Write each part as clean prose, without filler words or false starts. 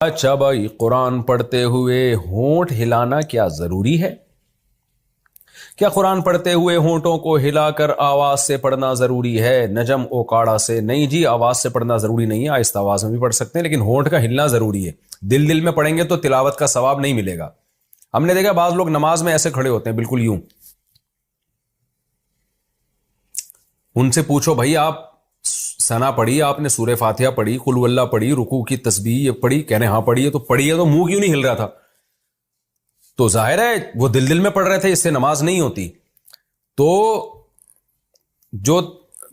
اچھا بھائی، قرآن پڑھتے ہوئے ہونٹ ہلانا کیا ضروری ہے؟ کیا قرآن پڑھتے ہوئے ہونٹوں کو ہلا کر آواز سے پڑھنا ضروری ہے؟ نجم اوکاڑا سے نہیں جی، آواز سے پڑھنا ضروری نہیں ہے، آہستہ آواز میں بھی پڑھ سکتے ہیں، لیکن ہونٹ کا ہلنا ضروری ہے۔ دل دل میں پڑھیں گے تو تلاوت کا ثواب نہیں ملے گا۔ ہم نے دیکھا بعض لوگ نماز میں ایسے کھڑے ہوتے ہیں بالکل یوں، ان سے پوچھو بھائی آپ ثنا پڑھی، آپ نے سورہ فاتحہ پڑھی، قل ہو اللہ پڑھی، رکوع کی تسبیح پڑھی؟ کہنے ہاں پڑھی ہے۔ تو پڑھی ہے تو منہ کیوں نہیں ہل رہا تھا؟ تو ظاہر ہے وہ دل دل میں پڑھ رہے تھے، اس سے نماز نہیں ہوتی۔ تو جو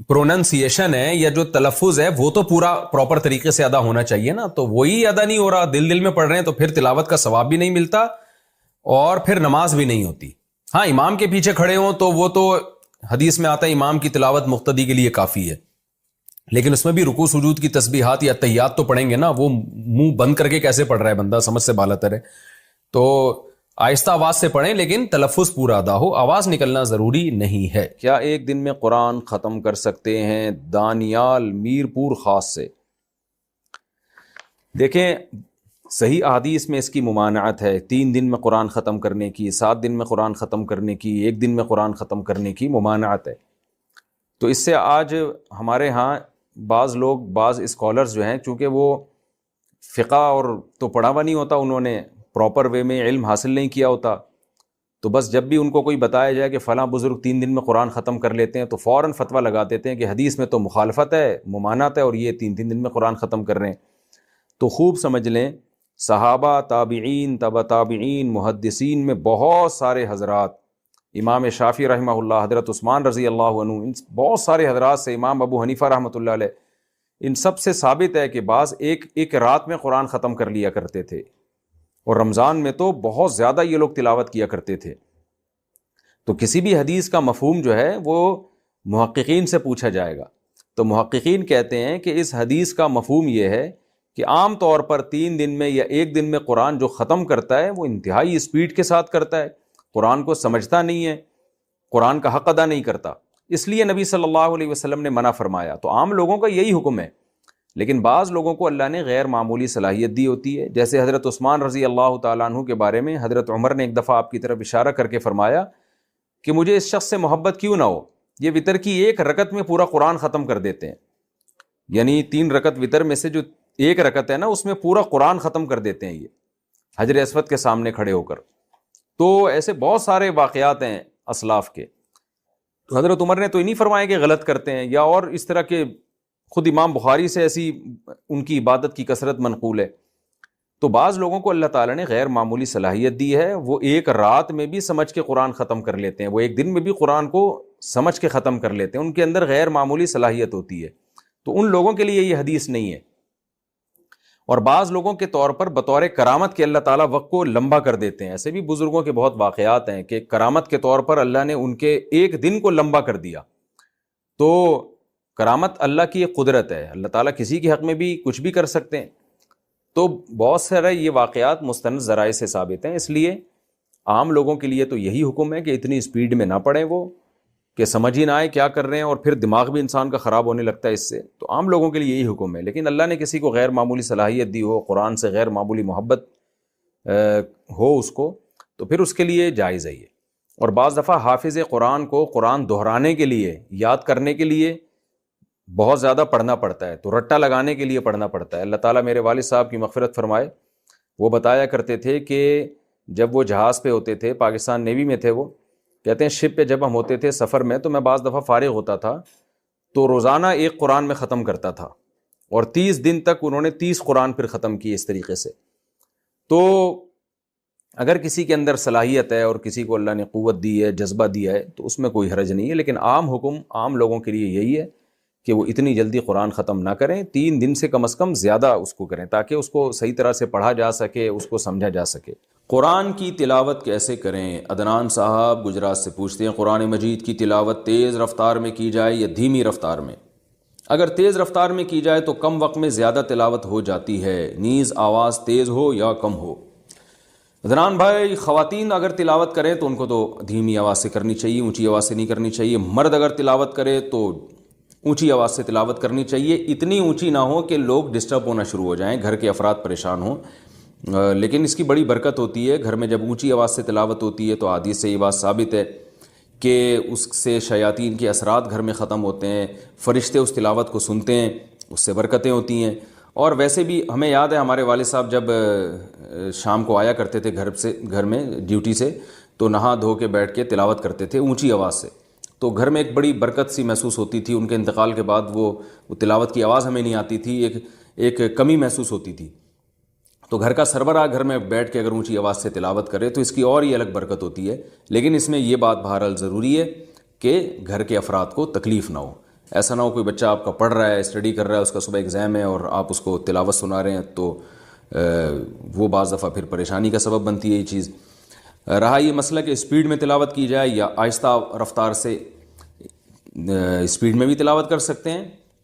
پروننسیشن ہے یا جو تلفظ ہے وہ تو پورا پراپر طریقے سے ادا ہونا چاہیے نا، تو وہی ادا نہیں ہو رہا، دل دل میں پڑھ رہے ہیں، تو پھر تلاوت کا ثواب بھی نہیں ملتا اور پھر نماز بھی نہیں ہوتی۔ ہاں امام کے پیچھے کھڑے ہوں تو وہ تو حدیث میں آتا ہے امام کی تلاوت مقتدی کے لیے کافی ہے، لیکن اس میں بھی رکوع سجود کی تسبیحات یا تحیات تو پڑھیں گے نا، وہ منہ بند کر کے کیسے پڑھ رہا ہے بندہ، سمجھ سے بالاتر ہے۔ تو آہستہ آواز سے پڑھیں لیکن تلفظ پورا ادا ہو، آواز نکلنا ضروری نہیں ہے۔ کیا ایک دن میں قرآن ختم کر سکتے ہیں؟ دانیال میرپور خاص سے۔ دیکھیں صحیح احادیث میں اس کی ممانعت ہے، 3 دن میں قرآن ختم کرنے کی، 7 دن میں قرآن ختم کرنے کی، 1 دن میں قرآن ختم کرنے کی ممانعت ہے۔ تو اس سے آج ہمارے ہاں بعض لوگ، بعض اسکالرز جو ہیں، چونکہ وہ فقہ اور تو پڑھا ہوا نہیں ہوتا، انہوں نے پراپر وے میں علم حاصل نہیں کیا ہوتا، تو بس جب بھی ان کو کوئی بتایا جائے کہ فلاں بزرگ 3 دن میں قرآن ختم کر لیتے ہیں تو فوراً فتویٰ لگا دیتے ہیں کہ حدیث میں تو مخالفت ہے، ممانعت ہے، اور یہ 3 دن میں قرآن ختم کر رہے ہیں۔ تو خوب سمجھ لیں، صحابہ، تابعین، تبع تابعین، محدثین میں بہت سارے حضرات، امام شافعی رحمہ اللہ، حضرت عثمان رضی اللہ عنہ، ان بہت سارے حضرات سے، امام ابو حنیفہ رحمۃ اللہ علیہ، ان سب سے ثابت ہے کہ بعض ایک رات میں قرآن ختم کر لیا کرتے تھے، اور رمضان میں تو بہت زیادہ یہ لوگ تلاوت کیا کرتے تھے۔ تو کسی بھی حدیث کا مفہوم جو ہے وہ محققین سے پوچھا جائے گا، تو محققین کہتے ہیں کہ اس حدیث کا مفہوم یہ ہے کہ عام طور پر 3 دن میں یا 1 دن میں قرآن جو ختم کرتا ہے وہ انتہائی اسپیڈ کے ساتھ کرتا ہے، قرآن کو سمجھتا نہیں ہے، قرآن کا حق ادا نہیں کرتا، اس لیے نبی صلی اللہ علیہ وسلم نے منع فرمایا۔ تو عام لوگوں کا یہی حکم ہے، لیکن بعض لوگوں کو اللہ نے غیر معمولی صلاحیت دی ہوتی ہے، جیسے حضرت عثمان رضی اللہ تعالیٰ عنہ کے بارے میں حضرت عمر نے ایک دفعہ آپ کی طرف اشارہ کر کے فرمایا کہ مجھے اس شخص سے محبت کیوں نہ ہو، یہ وتر کی 1 رکعت میں پورا قرآن ختم کر دیتے ہیں، یعنی 3 رکعت وتر میں سے جو 1 رکعت ہے نا، اس میں پورا قرآن ختم کر دیتے ہیں یہ حجر اسود کے سامنے کھڑے ہو کر۔ تو ایسے بہت سارے واقعات ہیں اسلاف کے، تو حضرت عمر نے تو نہیں فرمایا کہ غلط کرتے ہیں، یا اور اس طرح کے خود امام بخاری سے ایسی ان کی عبادت کی کثرت منقول ہے۔ تو بعض لوگوں کو اللہ تعالیٰ نے غیر معمولی صلاحیت دی ہے، وہ 1 رات میں بھی سمجھ کے قرآن ختم کر لیتے ہیں، وہ 1 دن میں بھی قرآن کو سمجھ کے ختم کر لیتے ہیں، ان کے اندر غیر معمولی صلاحیت ہوتی ہے، تو ان لوگوں کے لیے یہ حدیث نہیں ہے۔ اور بعض لوگوں کے طور پر بطور کرامت کے اللہ تعالیٰ وقت کو لمبا کر دیتے ہیں، ایسے بھی بزرگوں کے بہت واقعات ہیں کہ کرامت کے طور پر اللہ نے ان کے 1 دن کو لمبا کر دیا۔ تو کرامت اللہ کی ایک قدرت ہے، اللہ تعالیٰ کسی کے حق میں بھی کچھ بھی کر سکتے ہیں، تو بہت سارے یہ واقعات مستند ذرائع سے ثابت ہیں، اس لیے عام لوگوں کے لیے تو یہی حکم ہے کہ اتنی اسپیڈ میں نہ پڑھیں، وہ کہ سمجھ ہی نہ آئے کیا کر رہے ہیں، اور پھر دماغ بھی انسان کا خراب ہونے لگتا ہے اس سے، تو عام لوگوں کے لیے یہی حکم ہے۔ لیکن اللہ نے کسی کو غیر معمولی صلاحیت دی ہو، قرآن سے غیر معمولی محبت ہو اس کو، تو پھر اس کے لیے جائز ہے یہ۔ اور بعض دفعہ حافظ قرآن کو قرآن دہرانے کے لیے، یاد کرنے کے لیے بہت زیادہ پڑھنا پڑتا ہے، تو رٹا لگانے کے لیے پڑھنا پڑتا ہے۔ اللہ تعالیٰ میرے والد صاحب کی مغفرت فرمائے، وہ بتایا کرتے تھے کہ جب وہ جہاز پہ ہوتے تھے، پاکستان نیوی میں تھے، وہ کہتے ہیں شپ پہ جب ہم ہوتے تھے سفر میں، تو میں بعض دفعہ فارغ ہوتا تھا تو روزانہ 1 قرآن میں ختم کرتا تھا، اور 30 دن تک انہوں نے 30 قرآن پھر ختم کیے اس طریقے سے۔ تو اگر کسی کے اندر صلاحیت ہے اور کسی کو اللہ نے قوت دی ہے، جذبہ دیا ہے، تو اس میں کوئی حرج نہیں ہے، لیکن عام حکم عام لوگوں کے لیے یہی ہے کہ وہ اتنی جلدی قرآن ختم نہ کریں، 3 دن سے کم از کم زیادہ اس کو کریں، تاکہ اس کو صحیح طرح سے پڑھا جا سکے، اس کو سمجھا جا سکے۔ قرآن کی تلاوت کیسے کریں؟ عدنان صاحب گجرات سے پوچھتے ہیں، قرآن مجید کی تلاوت تیز رفتار میں کی جائے یا دھیمی رفتار میں؟ اگر تیز رفتار میں کی جائے تو کم وقت میں زیادہ تلاوت ہو جاتی ہے، نیز آواز تیز ہو یا کم ہو۔ عدنان بھائی، خواتین اگر تلاوت کریں تو ان کو تو دھیمی آواز سے کرنی چاہیے، اونچی آواز سے نہیں کرنی چاہیے۔ مرد اگر تلاوت کرے تو اونچی آواز سے تلاوت کرنی چاہیے، اتنی اونچی نہ ہو کہ لوگ ڈسٹرب ہونا شروع ہو جائیں، گھر کے افراد پریشان ہوں، لیکن اس کی بڑی برکت ہوتی ہے۔ گھر میں جب اونچی آواز سے تلاوت ہوتی ہے تو حدیث سے یہ بات ثابت ہے کہ اس سے شیاطین کے اثرات گھر میں ختم ہوتے ہیں، فرشتے اس تلاوت کو سنتے ہیں، اس سے برکتیں ہوتی ہیں۔ اور ویسے بھی ہمیں یاد ہے ہمارے والد صاحب جب شام کو آیا کرتے تھے گھر میں ڈیوٹی سے، تو نہا دھو کے بیٹھ کے تلاوت کرتے تھے اونچی آواز سے، تو گھر میں ایک بڑی برکت سی محسوس ہوتی تھی۔ ان کے انتقال کے بعد وہ تلاوت کی آواز ہمیں نہیں آتی تھی، ایک کمی محسوس ہوتی تھی۔ تو گھر کا سربراہ گھر میں بیٹھ کے اگر اونچی آواز سے تلاوت کرے تو اس کی اور ہی الگ برکت ہوتی ہے، لیکن اس میں یہ بات بہرحال ضروری ہے کہ گھر کے افراد کو تکلیف نہ ہو۔ ایسا نہ ہو کوئی بچہ آپ کا پڑھ رہا ہے، اسٹڈی کر رہا ہے، اس کا صبح ایگزام ہے اور آپ اس کو تلاوت سنا رہے ہیں، تو وہ بعض دفعہ پھر پریشانی کا سبب بنتی ہے یہ چیز۔ رہا یہ مسئلہ کہ اسپیڈ میں تلاوت کی جائے یا آہستہ رفتار سے، اسپیڈ میں بھی تلاوت کر سکتے ہیں،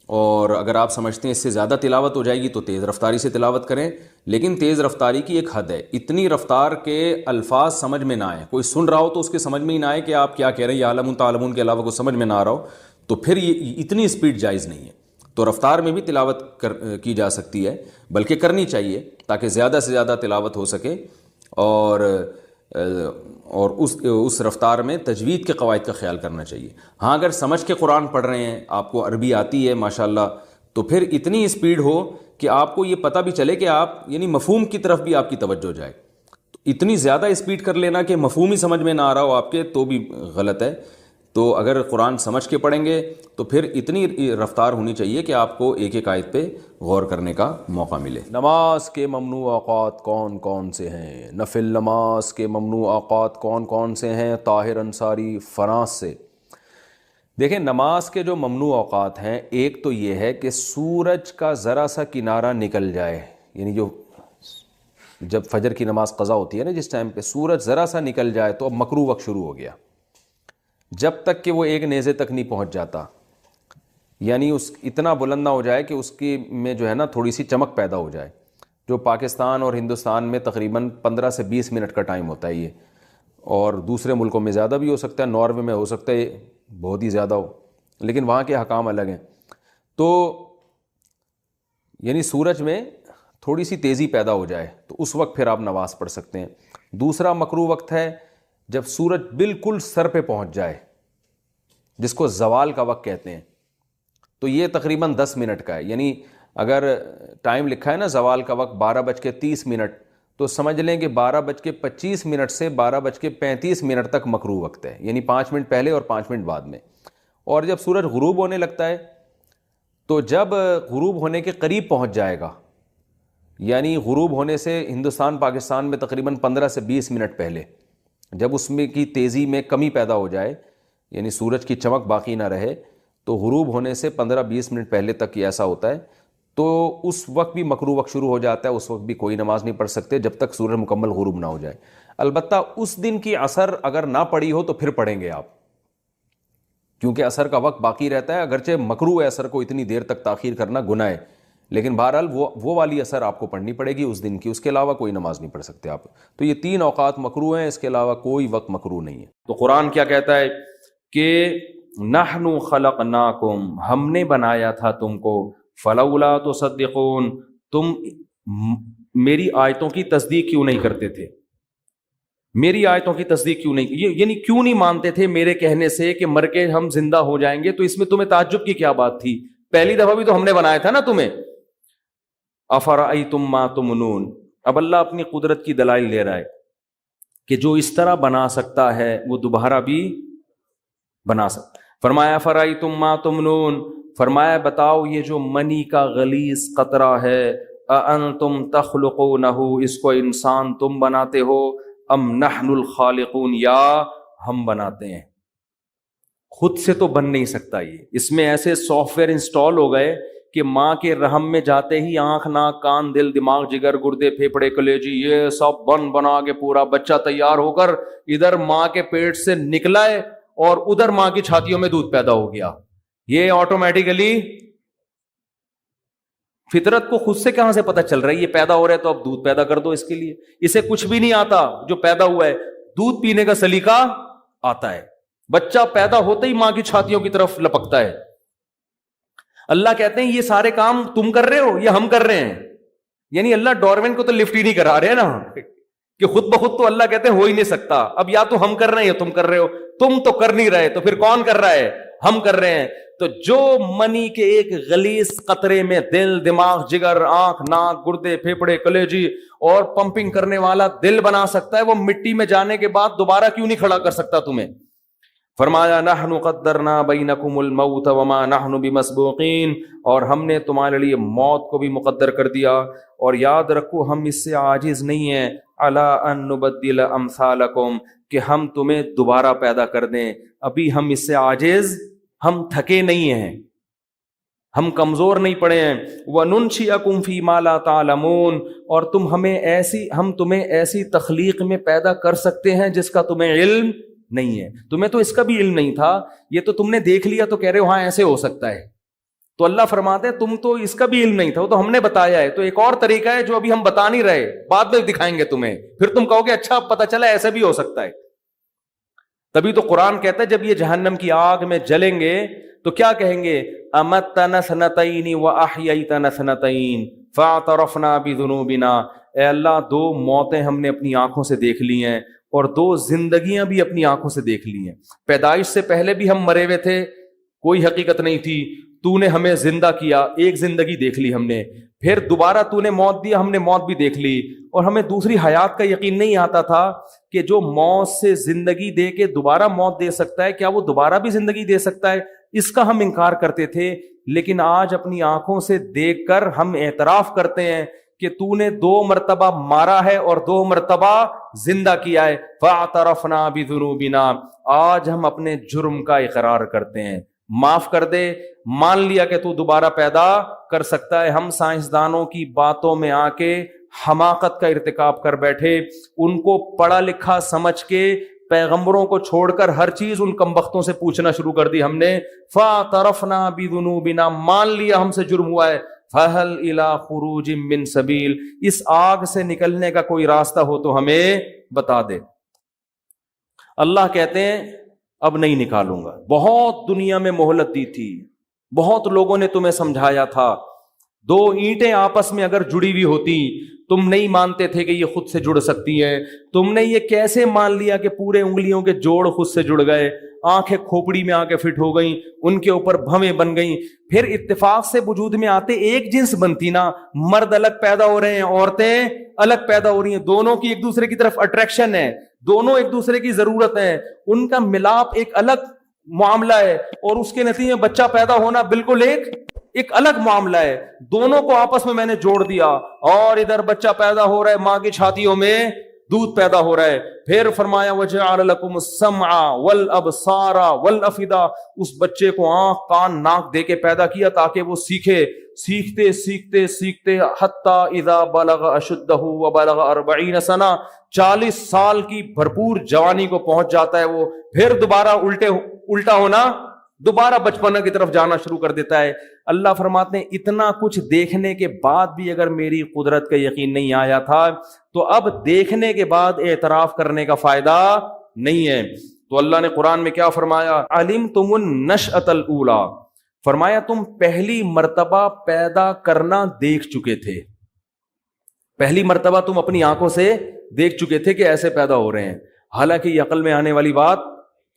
اور اگر آپ سمجھتے ہیں اس سے زیادہ تلاوت ہو جائے گی تو تیز رفتاری سے تلاوت کریں، لیکن تیز رفتاری کی ایک حد ہے، اتنی رفتار کے الفاظ سمجھ میں نہ آئے، کوئی سن رہا ہو تو اس کے سمجھ میں ہی نہ آئے کہ آپ کیا کہہ رہے ہیں، یا عالمون تعلمون کے علاوہ کوئی سمجھ میں نہ آ رہا ہو، تو پھر یہ اتنی اسپیڈ جائز نہیں ہے۔ تو رفتار میں بھی تلاوت کی جا سکتی ہے، بلکہ کرنی چاہیے تاکہ زیادہ سے زیادہ تلاوت ہو سکے، اور اس رفتار میں تجوید کے قواعد کا خیال کرنا چاہیے۔ ہاں اگر سمجھ کے قرآن پڑھ رہے ہیں، آپ کو عربی آتی ہے ماشاءاللہ، تو پھر اتنی اسپیڈ ہو کہ آپ کو یہ پتہ بھی چلے کہ آپ یعنی مفہوم کی طرف بھی آپ کی توجہ جائے۔ تو اتنی زیادہ اسپیڈ کر لینا کہ مفہوم ہی سمجھ میں نہ آ رہا ہو آپ کے، تو بھی غلط ہے۔ تو اگر قرآن سمجھ کے پڑھیں گے تو پھر اتنی رفتار ہونی چاہیے کہ آپ کو ایک ایک آیت پہ غور کرنے کا موقع ملے۔ نماز کے ممنوع اوقات کون کون سے ہیں؟ نفل نماز کے ممنوع اوقات کون کون سے ہیں؟ طاہر انصاری فرانس سے۔ دیکھیں نماز کے جو ممنوع اوقات ہیں، ایک تو یہ ہے کہ سورج کا ذرا سا کنارہ نکل جائے، یعنی جب فجر کی نماز قضا ہوتی ہے نا، جس ٹائم پہ سورج ذرا سا نکل جائے تو اب مکروہ وقت شروع ہو گیا، جب تک کہ وہ ایک نیزے تک نہیں پہنچ جاتا، یعنی اتنا بلند نہ ہو جائے کہ اس کی میں جو ہے نا تھوڑی سی چمک پیدا ہو جائے، جو پاکستان اور ہندوستان میں تقریباً 15 سے 20 منٹ کا ٹائم ہوتا ہے یہ، اور دوسرے ملکوں میں زیادہ بھی ہو سکتا ہے، ناروے میں ہو سکتا ہے بہت ہی زیادہ ہو، لیکن وہاں کے حکام الگ ہیں۔ تو یعنی سورج میں تھوڑی سی تیزی پیدا ہو جائے تو اس وقت پھر آپ نماز پڑھ سکتے ہیں۔ دوسرا مکروہ وقت ہے جب سورج بالکل سر پہ پہنچ جائے، جس کو زوال کا وقت کہتے ہیں، تو یہ تقریباً 10 منٹ کا ہے، یعنی اگر ٹائم لکھا ہے نا زوال کا وقت 12:30 تو سمجھ لیں کہ 12:25 سے 12:35 تک مکروہ وقت ہے، یعنی 5 منٹ پہلے اور 5 منٹ بعد میں۔ اور جب سورج غروب ہونے لگتا ہے تو جب غروب ہونے کے قریب پہنچ جائے گا، یعنی غروب ہونے سے ہندوستان پاکستان میں تقریباً 15 سے 20 منٹ پہلے، جب اس میں کی تیزی میں کمی پیدا ہو جائے، یعنی سورج کی چمک باقی نہ رہے، تو غروب ہونے سے 15-20 منٹ پہلے تک یہ ایسا ہوتا ہے، تو اس وقت بھی مکروہ وقت شروع ہو جاتا ہے، اس وقت بھی کوئی نماز نہیں پڑھ سکتے جب تک سورج مکمل غروب نہ ہو جائے۔ البتہ اس دن کی عصر اگر نہ پڑی ہو تو پھر پڑھیں گے آپ، کیونکہ عصر کا وقت باقی رہتا ہے، اگرچہ مکروہ ہے عصر کو اتنی دیر تک تاخیر کرنا گناہ ہے، لیکن بہرحال وہ والی عصر آپ کو پڑھنی پڑے گی اس دن کی، اس کے علاوہ کوئی نماز نہیں پڑھ سکتے آپ۔ تو یہ 3 اوقات مکروہ ہیں، اس کے علاوہ کوئی وقت مکروہ نہیں ہے۔ تو قرآن کیا کہتا ہے کہ نحن خلقناکم، ہم نے بنایا تھا تم کو، فلولا تصدقون، تم میری آیتوں کی تصدیق کیوں نہیں کرتے تھے؟ میری آیتوں کی تصدیق کیوں نہیں، یعنی کیوں نہیں مانتے تھے میرے کہنے سے کہ مر کے ہم زندہ ہو جائیں گے؟ تو اس میں تمہیں تعجب کی کیا بات تھی؟ پہلی دفعہ بھی تو ہم نے بنایا تھا نا تمہیں۔ افرأیتم ما تمنون، اب اللہ اپنی قدرت کی دلائل لے رہا ہے کہ جو اس طرح بنا سکتا ہے وہ دوبارہ بھی بنا سکتا ہے۔ فرمایا افرأیتم ما تمنون، فرمایا بتاؤ یہ جو منی کا غلیظ قطرہ ہے، اانتم تخلقونہ، اس کو انسان تم بناتے ہو، ام نحن الخالقون، یا ہم بناتے ہیں؟ خود سے تو بن نہیں سکتا یہ، اس میں ایسے سافٹ ویئر انسٹال ہو گئے کہ ماں کے رحم میں جاتے ہی آنکھ ناک کان دل دماغ جگر گردے پھیپڑے کلیجی یہ سب بنا کے پورا بچہ تیار ہو کر ادھر ماں کے پیٹ سے نکلا ہے اور ادھر ماں کی چھاتیوں میں دودھ پیدا ہو گیا۔ یہ آٹومیٹیکلی فطرت کو خود سے کہاں سے پتہ چل رہا ہے یہ پیدا ہو رہا ہے تو اب دودھ پیدا کر دو اس کے لیے؟ اسے کچھ بھی نہیں آتا، جو پیدا ہوا ہے دودھ پینے کا سلیقہ آتا ہے، بچہ پیدا ہوتے ہی ماں کی چھاتیوں کی طرف لپکتا ہے، اللہ کہتے ہیں یہ سارے کام تم کر رہے ہو یا ہم کر رہے ہیں؟ یعنی اللہ ڈورمین کو تو لفٹ ہی نہیں کرا رہے نا، کہ خود بخود تو اللہ کہتے ہیں ہو ہی نہیں سکتا. اب یا تو ہم کر رہے ہیں یا تم کر رہے ہو. تم تو کر نہیں رہے تو پھر کون کر رہا ہے؟ ہم کر رہے ہیں. تو جو منی کے ایک غلیظ قطرے میں دل، دماغ، جگر، آنکھ، ناک، گردے، پھیپڑے، کلیجی اور پمپنگ کرنے والا دل بنا سکتا ہے، وہ مٹی میں جانے کے بعد دوبارہ کیوں نہیں کھڑا کر سکتا تمہیں؟ فرمایا نحن قدرنا بینکم الموت وما نحن بمسبوقین، اور ہم نے تمہارے لیے موت کو بھی مقدر کر دیا، اور یاد رکھو ہم اس سے عاجز نہیں ہیں، علی ان نبدل امثالکم، کہ ہم تمہیں دوبارہ پیدا کر دیں. ابھی ہم اس سے عاجز، ہم تھکے نہیں ہیں، ہم کمزور نہیں پڑے ہیں. وَنُنْشِئَكُمْ فِي مَا لَا تَعْلَمُونَ، اور ہم تمہیں ایسی تخلیق میں پیدا کر سکتے ہیں جس کا تمہیں علم نہیں ہے. تمہیں تو اس کا بھی علم نہیں تھا، یہ تو تم نے دیکھ لیا تو کہہ رہے ہو ہاں ایسے ہو سکتا ہے. تو اللہ فرماتے ہیں تم تو اس کا بھی علم نہیں تھا، وہ تو ہم نے بتایا ہے. تو ایک اور طریقہ ہے جو ابھی ہم بتا نہیں رہے، بعد میں دکھائیں گے تمہیں، پھر تم کہو گے اچھا پتہ چلا ایسا بھی ہو سکتا ہے. تبھی تو قرآن کہتا ہے جب یہ جہنم کی آگ میں جلیں گے تو کیا کہیں گے؟ امتنا سنتین واحییتنا سنتین فاعترفنا بذنوبنا. اے اللہ 2 موتیں ہم نے اپنی آنکھوں سے دیکھ لی ہیں اور 2 زندگیاں بھی اپنی آنکھوں سے دیکھ لی ہیں. پیدائش سے پہلے بھی ہم مرے ہوئے تھے، کوئی حقیقت نہیں تھی، تو نے ہمیں زندہ کیا، ایک زندگی دیکھ لی ہم نے، پھر دوبارہ تو نے موت دی، ہم نے موت بھی دیکھ لی. اور ہمیں دوسری حیات کا یقین نہیں آتا تھا کہ جو موت سے زندگی دے کے دوبارہ موت دے سکتا ہے، کیا وہ دوبارہ بھی زندگی دے سکتا ہے؟ اس کا ہم انکار کرتے تھے. لیکن آج اپنی آنکھوں سے دیکھ کر ہم اعتراف کرتے ہیں کہ تو نے 2 مرتبہ مارا ہے اور 2 مرتبہ زندہ کیا ہے. فاعترفنا بذنوبنا، آج ہم اپنے جرم کا اقرار کرتے ہیں، معاف کر دے، مان لیا کہ تو دوبارہ پیدا کر سکتا ہے. ہم سائنسدانوں کی باتوں میں آ کے حماقت کا ارتکاب کر بیٹھے، ان کو پڑھا لکھا سمجھ کے پیغمبروں کو چھوڑ کر ہر چیز ان کمبختوں سے پوچھنا شروع کر دی ہم نے. فاعترفنا بذنوبنا، مان لیا ہم سے جرم ہوا ہے. فہل الی خروج من سبیل، اس آگ سے نکلنے کا کوئی راستہ ہو تو ہمیں بتا دے. اللہ کہتے ہیں اب نہیں نکالوں گا. بہت دنیا میں مہلت دی تھی، بہت لوگوں نے تمہیں سمجھایا تھا. 2 اینٹیں آپس میں اگر جڑی ہوئی ہوتی، تم نہیں مانتے تھے کہ یہ خود سے جڑ سکتی ہے. تم نے یہ کیسے مان لیا کہ پورے انگلیوں کے جوڑ خود سے جڑ گئے، آنکھیں کھوپڑی میں آ کے فٹ ہو گئیں، ان کے اوپر بھویں بن گئیں. پھر اتفاق سے وجود میں آتے ایک جنس بنتی نا، مرد الگ پیدا ہو رہے ہیں، عورتیں الگ پیدا ہو رہی ہیں، دونوں کی ایک دوسرے کی طرف اٹریکشن ہے، دونوں ایک دوسرے کی ضرورت ہے، ان کا ملاپ ایک الگ معاملہ ہے، اور اس کے نتیجے میں بچہ پیدا ہونا بالکل ایک الگ معاملہ ہے. دونوں کو آپس میں نے جوڑ دیا، اور ادھر بچہ پیدا ہو رہا ہے، ماں کی چھاتیوں میں دودھ پیدا ہو رہا ہے. پھر فرمایا وَجَعَلَ لَكُمُ السَّمْعَ وَالْأَبْصَارَ وَالْأَفْئِدَةَ، اس بچے کو آنکھ کان ناک دے کے پیدا کیا تاکہ وہ سیکھے. سیکھتے سیکھتے سیکھتے حتیٰ اذا بلغ اشدہ وبلغ 40 سنہ، 40 سال کی بھرپور جوانی کو پہنچ جاتا ہے وہ، پھر دوبارہ الٹا ہونا، دوبارہ بچپنا کی طرف جانا شروع کر دیتا ہے. اللہ فرماتے ہیں اتنا کچھ دیکھنے کے بعد بھی اگر میری قدرت کا یقین نہیں آیا تھا تو اب دیکھنے کے بعد اعتراف کرنے کا فائدہ نہیں ہے. تو اللہ نے قرآن میں کیا فرمایا؟ علمتم النشأۃ الاولی، فرمایا تم پہلی مرتبہ پیدا کرنا دیکھ چکے تھے، پہلی مرتبہ تم اپنی آنکھوں سے دیکھ چکے تھے کہ ایسے پیدا ہو رہے ہیں، حالانکہ یہ عقل میں آنے والی بات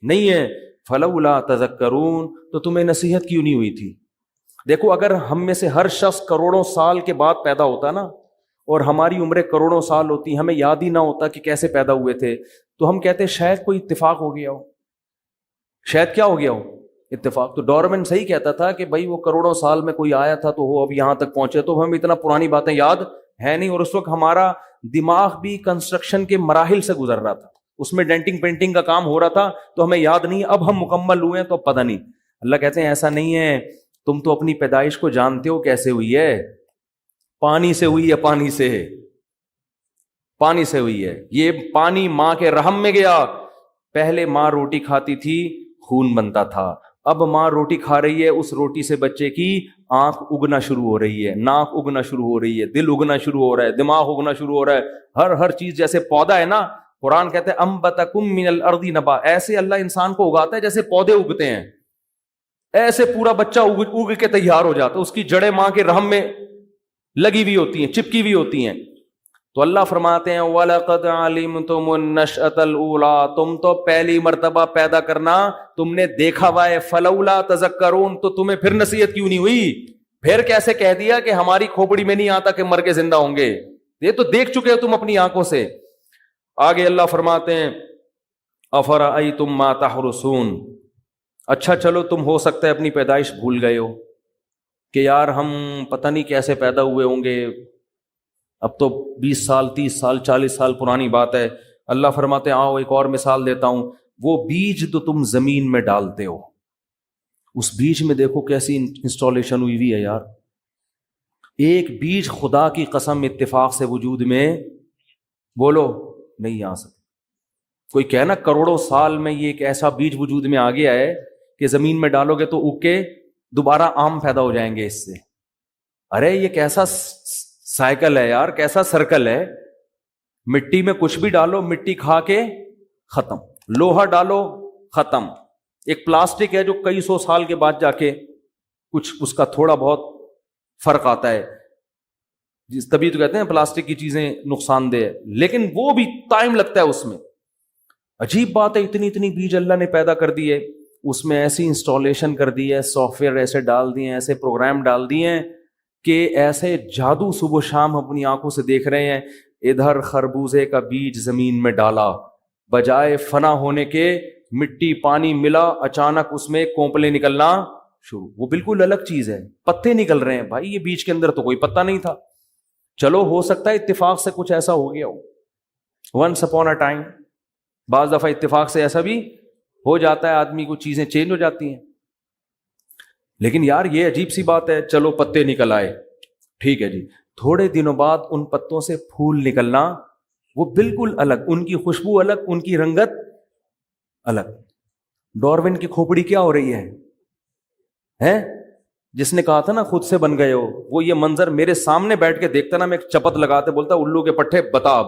نہیں ہے. فلولا تذکرون، تو تمہیں نصیحت کیوں نہیں ہوئی تھی؟ دیکھو اگر ہم میں سے ہر شخص کروڑوں سال کے بعد پیدا ہوتا نا، اور ہماری عمریں کروڑوں سال ہوتی، ہمیں یاد ہی نہ ہوتا کہ کیسے پیدا ہوئے تھے، تو ہم کہتے شاید کوئی اتفاق ہو گیا ہو. شاید کیا ہو گیا ہو؟ اتفاق. تو ڈارون صحیح کہتا تھا کہ بھائی وہ کروڑوں سال میں کوئی آیا تھا تو وہ اب یہاں تک پہنچے، تو ہمیں اتنا پرانی باتیں یاد ہے نہیں، اور اس وقت ہمارا دماغ بھی کنسٹرکشن کے مراحل سے گزر رہا تھا، اس میں ڈینٹنگ پینٹنگ کا کام ہو رہا تھا، تو ہمیں یاد نہیں. اب ہم مکمل ہوئے ہیں تو پتہ نہیں. اللہ کہتے ہیں ایسا نہیں ہے، تم تو اپنی پیدائش کو جانتے ہو کیسے ہوئی ہے، پانی سے ہوئی ہے، پانی سے ہوئی ہے. یہ پانی ماں کے رحم میں گیا. پہلے ماں روٹی کھاتی تھی، خون بنتا تھا، اب ماں روٹی کھا رہی ہے، اس روٹی سے بچے کی آنکھ اگنا شروع ہو رہی ہے، ناک اگنا شروع ہو رہی ہے، دل اگنا شروع ہو رہا ہے، دماغ اگنا شروع ہو رہا ہے. ہر چیز جیسے پودا ہے نا، قرآن کہتے ہیں انبتکم من الارض نبا، ایسے اللہ انسان کو اگاتا ہے جیسے پودے اگتے ہیں. ایسے پورا بچہ اگ کے تیار ہو جاتا ہے، اس کی جڑیں ماں کے رحم میں لگی ہوئی ہوتی ہیں، چپکی ہوئی ہوتی ہیں. تو اللہ فرماتے ہیں وَلَقَدْ عَلِمْتُمُ النَّشْأَةَ الْأُولَىٰ، تم تو پہلی مرتبہ پیدا کرنا تم نے دیکھا ہوا ہے، فَلَوْلَا تَذَكَّرُونَ، تو تمہیں پھر نصیحت کیوں نہیں ہوئی؟ پھر کیسے کہہ دیا کہ ہماری کھوپڑی میں نہیں آتا کہ مر کے زندہ ہوں گے؟ یہ تو دیکھ چکے ہو تم اپنی آنکھوں سے. آگے اللہ فرماتے ہیں أَفَرَأَيْتُم مَّا تَحْرُثُونَ، اچھا چلو تم ہو سکتا ہے اپنی پیدائش بھول گئے ہو کہ یار ہم پتہ نہیں کیسے پیدا ہوئے ہوں گے، اب تو 20 سال 30 سال 40 سال پرانی بات ہے. اللہ فرماتے ہیں آؤ ایک اور مثال دیتا ہوں. وہ بیج تو تم زمین میں ڈالتے ہو، اس بیج میں دیکھو کیسی انسٹالیشن ہوئی ہوئی ہے یار. ایک بیج خدا کی قسم اتفاق سے وجود میں بولو نہیں آ سکتا. کوئی کہنا کروڑوں سال میں یہ ایک ایسا بیج وجود میں آ گیا ہے کہ زمین میں ڈالو گے تو اگ کے دوبارہ آم پیدا ہو جائیں گے اس سے. ارے یہ کیسا سائیکل ہے یار، کیسا سرکل ہے. مٹی میں کچھ بھی ڈالو مٹی کھا کے ختم، لوہا ڈالو ختم. ایک پلاسٹک ہے جو کئی سو سال کے بعد جا کے کچھ اس کا تھوڑا بہت فرق آتا ہے، تبھی تو کہتے ہیں پلاسٹک کی چیزیں نقصان دہ ہے، لیکن وہ بھی ٹائم لگتا ہے اس میں. عجیب بات ہے، اتنی بیج اللہ نے پیدا کر دی ہے، اس میں ایسی انسٹالیشن کر دی ہے، سافٹ ویئر ایسے ڈال دیے ہیں، ایسے پروگرام ڈال دیے ہیں کہ ایسے جادو صبح و شام اپنی آنکھوں سے دیکھ رہے ہیں. ادھر خربوزے کا بیج زمین میں ڈالا، بجائے فنا ہونے کے مٹی پانی ملا، اچانک اس میں کونپلے نکلنا شروع. وہ بالکل الگ چیز ہے، پتے نکل رہے ہیں. بھائی یہ بیج کے اندر تو کوئی پتا نہیں تھا. چلو ہو سکتا ہے اتفاق سے کچھ ایسا ہو گیا ہو، ونس اپون اے ٹائم. بعض دفعہ اتفاق سے ایسا بھی ہو جاتا ہے، آدمی کو چیزیں چینج ہو جاتی ہیں. لیکن یار یہ عجیب سی بات ہے، چلو پتے نکل آئے ٹھیک ہے جی، تھوڑے دنوں بعد ان پتوں سے پھول نکلنا، وہ بالکل الگ، ان کی خوشبو الگ، ان کی رنگت الگ. ڈاروین کی کھوپڑی کیا ہو رہی ہے؟ جس نے کہا تھا نا خود سے بن گئے ہو، وہ یہ منظر میرے سامنے بیٹھ کے دیکھتا نا، میں ایک چپت لگاتے بولتا الو کے پٹھے بتا اب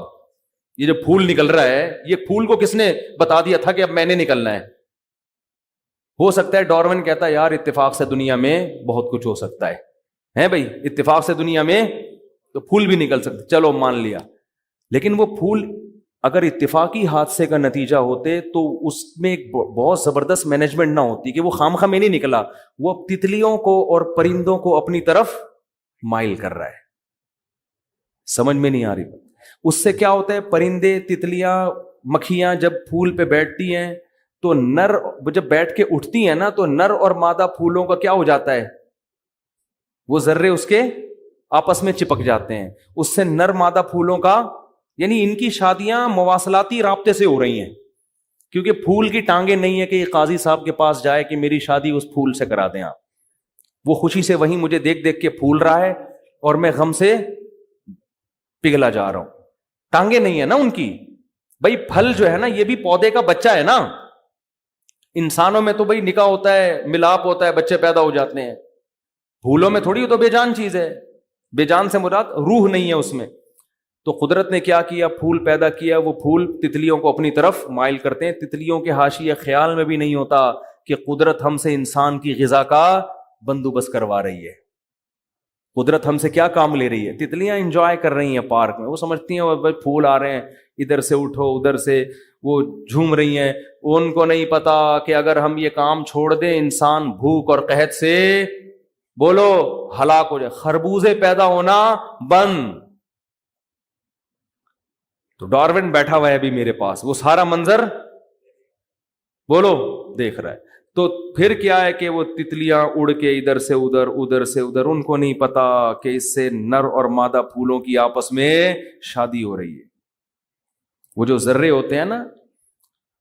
یہ جو پھول نکل رہا ہے، یہ پھول کو کس نے بتا دیا تھا کہ اب میں نے نکلنا ہے؟ ہو سکتا ہے ڈاروین کہتا ہے یار اتفاق سے دنیا میں بہت کچھ ہو سکتا ہے بھائی، اتفاق سے دنیا میں تو پھول بھی نکل سکتے، چلو مان لیا. لیکن وہ پھول اگر اتفاقی حادثے کا نتیجہ ہوتے تو اس میں ایک بہت زبردست مینجمنٹ نہ ہوتی کہ وہ خامخواہ میں نہیں نکلا، وہ تتلیوں کو اور پرندوں کو اپنی طرف مائل کر رہا ہے. سمجھ میں نہیں آ رہی. اس سے کیا ہوتا ہے، پرندے تتلیاں مکھیاں جب پھول پہ بیٹھتی ہیں تو نر جب بیٹھ کے اٹھتی ہیں نا تو نر اور مادہ پھولوں کا کیا ہو جاتا ہے، وہ ذرے اس کے آپس میں چپک جاتے ہیں. اس سے نر مادہ پھولوں کا یعنی ان کی شادیاں مواصلاتی رابطے سے ہو رہی ہیں، کیونکہ پھول کی ٹانگیں نہیں ہے کہ یہ قاضی صاحب کے پاس جائے کہ میری شادی اس پھول سے کرا دیں آپ. وہ خوشی سے وہیں مجھے دیکھ دیکھ کے پھول رہا ہے اور میں غم سے پگھلا جا رہا ہوں. ٹانگیں نہیں ہے نا ان کی. بھائی پھل جو ہے نا یہ بھی پودے کا بچہ ہے نا. انسانوں میں تو بھائی نکاح ہوتا ہے، ملاپ ہوتا ہے، بچے پیدا ہو جاتے ہیں. پھولوں میں تھوڑی تو بے جان چیز ہے، بے جان سے مراد روح نہیں ہے اس میں. تو قدرت نے کیا کیا، پھول پیدا کیا. وہ پھول تتلیوں کو اپنی طرف مائل کرتے ہیں. تتلیوں کے حاشیے خیال میں بھی نہیں ہوتا کہ قدرت ہم سے انسان کی غذا کا بندوبست کروا رہی ہے. قدرت ہم سے کیا کام لے رہی ہے. تتلیاں انجوائے کر رہی ہیں پارک میں، وہ سمجھتی ہیں بھائی پھول آ رہے ہیں، ادھر سے اٹھو ادھر سے، وہ جھوم رہی ہیں. ان کو نہیں پتا کہ اگر ہم یہ کام چھوڑ دیں انسان بھوک اور قحط سے بولو ہلاک ہو جائے. خربوزے پیدا ہونا بند. تو ڈاروین بیٹھا ہوا ہے ابھی میرے پاس، وہ سارا منظر بولو دیکھ رہا ہے. تو پھر کیا ہے کہ وہ تتلیاں اڑ کے ادھر سے ادھر ادھر سے ادھر، ان کو نہیں پتا کہ اس سے نر اور مادہ پھولوں کی آپس میں شادی ہو رہی ہے. وہ جو ذرے ہوتے ہیں نا،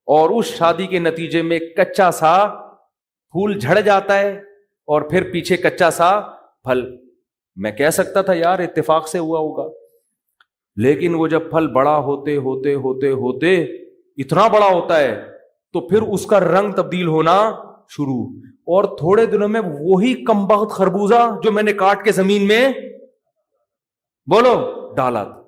اور اس شادی کے نتیجے میں کچا سا پھول جھڑ جاتا ہے اور پھر پیچھے کچا سا پھل. میں کہہ سکتا تھا یار اتفاق سے ہوا ہوگا، لیکن وہ جب پھل بڑا ہوتے ہوتے ہوتے ہوتے اتنا بڑا ہوتا ہے تو پھر اس کا رنگ تبدیل ہونا شروع، اور تھوڑے دنوں میں وہی کمبخت خربوزہ جو میں نے کاٹ کے زمین میں بولو ڈالا تھا،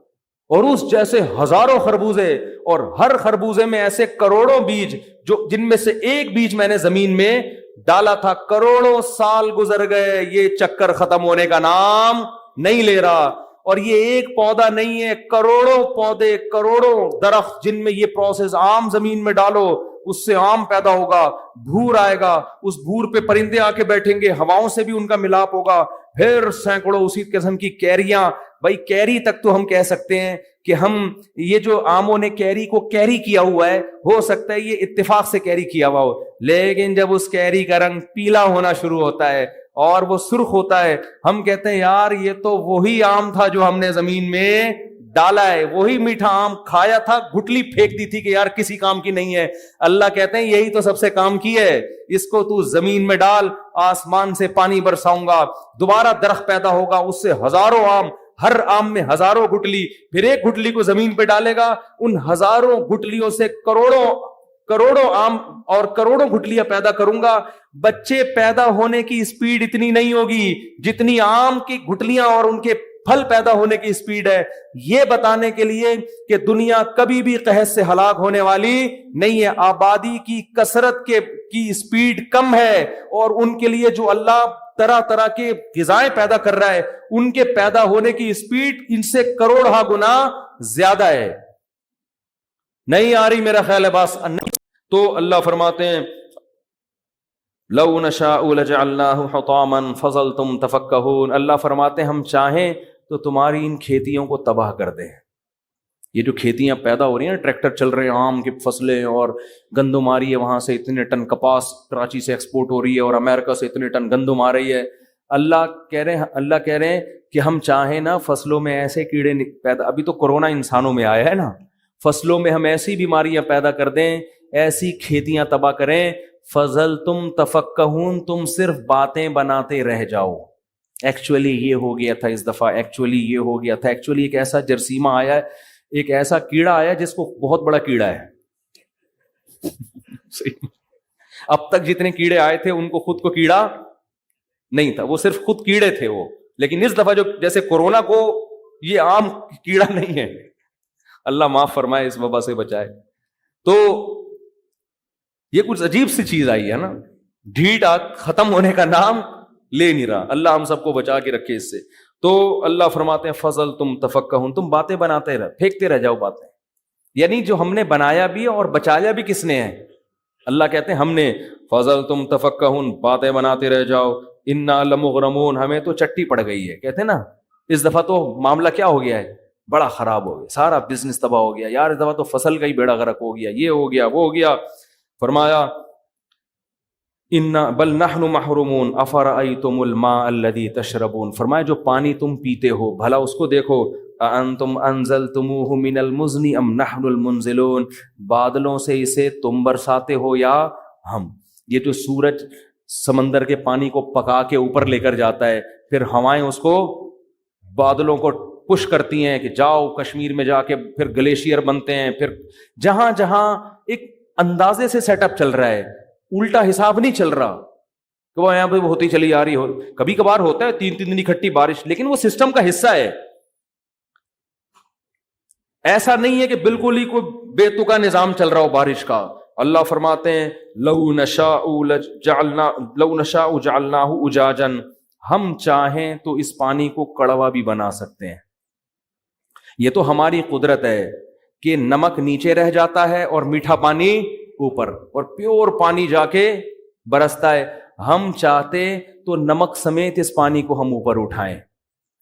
اور اس جیسے ہزاروں خربوزے، اور ہر خربوزے میں ایسے کروڑوں بیج، جو جن میں سے ایک بیج میں نے زمین میں ڈالا تھا, کروڑوں سال گزر گئے, یہ چکر ختم ہونے کا نام نہیں لے رہا. اور یہ ایک پودا نہیں ہے, کروڑوں پودے, کروڑوں درخت, جن میں یہ پروسیس آم زمین میں ڈالو, اس سے آم پیدا ہوگا, بھور آئے گا, اس بھور پہ پرندے آ کے بیٹھیں گے, ہواؤں سے بھی ان کا ملاپ ہوگا, پھر سینکڑوں اسی قسم کی کیریاں. بھائی کیری تک تو ہم کہہ سکتے ہیں کہ ہم یہ جو آموں نے کیری کو کیری کیا ہوا ہے, ہو سکتا ہے یہ اتفاق سے کیری کیا ہوا ہو, لیکن جب اس کیری کا رنگ پیلا ہونا شروع ہوتا ہے اور وہ سرخ ہوتا ہے, ہم کہتے ہیں یار یہ تو وہی آم تھا جو ہم نے زمین میں ڈالا ہے, وہی میٹھا آم کھایا تھا, گٹلی پھینک دی تھی کہ یار کسی کام کی نہیں ہے. اللہ کہتے ہیں یہی تو سب سے کام کی ہے, اس کو تو زمین میں ڈال, آسمان سے پانی برساؤں گا, دوبارہ درخت پیدا ہوگا, اس سے ہزاروں آم, ہر آم میں ہزاروں گٹلی, پھر ایک گٹلی کو زمین پہ ڈالے گا, ان ہزاروں گٹلیوں سے کروڑوں آم اور کروڑوں گٹلیاں پیدا کروں گا. بچے پیدا ہونے کی اسپیڈ اتنی نہیں ہوگی جتنی آم کی گٹلیاں اور ان کے پھل پیدا ہونے کی اسپیڈ ہے, یہ بتانے کے لیے کہ دنیا کبھی بھی قحط سے ہلاک ہونے والی نہیں ہے. آبادی کی کثرت کی اسپیڈ کم ہے, اور ان کے لیے جو اللہ طرح طرح کے غذائیں پیدا کر رہا ہے, ان کے پیدا ہونے کی اسپیڈ ان سے کروڑہ گنا زیادہ ہے. نہیں آ رہی میرا خیال ہے بس نہیں. تو اللہ فرماتے ہیں لو نشاء لجعلناہ حطاما فظلتم تفکہون. اللہ فرماتے ہیں ہم چاہیں تو تمہاری ان کھیتیوں کو تباہ کر دیں. یہ جو کھیتیاں پیدا ہو رہی ہیں, ٹریکٹر چل رہے ہیں, آم کی فصلیں, اور گندم آ رہی ہے وہاں سے اتنے ٹن کپاس کراچی سے ایکسپورٹ ہو رہی ہے, اور امریکہ سے اتنے ٹن گندم آ رہی ہے. اللہ کہہ رہے ہیں کہ ہم چاہیں نا فصلوں میں ایسے کیڑے پیدا, ابھی تو کورونا انسانوں میں آیا ہے نا, فصلوں میں ہم ایسی بیماریاں پیدا کر دیں, ایسی کھیتیاں تباہ کریں. فضلتم تفکہون, تم صرف باتیں بناتے رہ جاؤ. ایکچولی یہ ہو گیا تھا اس دفعہ, ایکچولی یہ ہو گیا تھا, ایکچولی ایک ایسا جرثیمہ آیا ہے, ایک ایسا کیڑا آیا جس کو بہت بڑا کیڑا ہے. اب تک جتنے کیڑے آئے تھے ان کو خود کو کیڑا نہیں تھا, وہ صرف خود کیڑے تھے وہ, لیکن اس دفعہ جو جیسے کورونا کو یہ عام کیڑا نہیں ہے, اللہ معاف فرمائے, اس وبا سے بچائے. تو یہ کچھ عجیب سی چیز آئی ہے نا, ڈھیٹ ختم ہونے کا نام لے نہیں رہا. اللہ ہم سب کو بچا کے رکھے اس سے. تو اللہ فرماتے ہیں فضل تم تفکہون, تم باتیں بناتے رہ, پھینکتے رہ جاؤ باتیں. یعنی جو ہم نے بنایا بھی اور بچایا بھی کس نے ہے؟ اللہ کہتے ہیں ہم نے. فضل تم تفکہون, باتیں بناتے رہ جاؤ. انا لمغرمون, ہمیں تو چٹی پڑ گئی ہے. کہتے ہیں نا اس دفعہ تو معاملہ کیا ہو گیا ہے, بڑا خراب ہو گیا, سارا بزنس تباہ ہو گیا یار, اس دفعہ تو فصل کا ہی بیڑا غرق ہو گیا, یہ ہو گیا وہ ہو گیا. فرمایا انا بل نحن محرومون افرأیتم الماء الذی تشربون, فرمایا جو پانی تم پیتے ہو بھلا اس کو دیکھو. اانتم انزلتموہ من المزن ام نحن المنزلون, بادلوں سے اسے تم برساتے ہو یا ہم. یہ جو سورج سمندر کے پانی کو پکا کے اوپر لے کر جاتا ہے, پھر ہوائیں اس کو بادلوں کو پش کرتی ہیں کہ جاؤ کشمیر میں جا کے, پھر گلیشیئر بنتے ہیں, پھر جہاں جہاں ایک اندازے سے سیٹ اپ چل رہا ہے, الٹا حساب نہیں چل رہا کہ وہ یہاں پہ ہوتی چلی آ رہی ہو. کبھی کبھار ہوتا ہے 3 دن اکٹھی بارش, لیکن وہ سسٹم کا حصہ ہے. ایسا نہیں ہے کہ بالکل ہی کوئی بے تکا نظام چل رہا ہو بارش کا. اللہ فرماتے ہیں لو نشاء جعلناہ اجاجا, ہم چاہیں تو اس پانی کو کڑوا بھی بنا سکتے ہیں. یہ تو ہماری قدرت ہے کہ نمک نیچے رہ جاتا ہے اور میٹھا پانی اوپر, اور پیور پانی جا کے برستا ہے. ہم چاہتے تو نمک سمیت اس پانی کو ہم اوپر اٹھائیں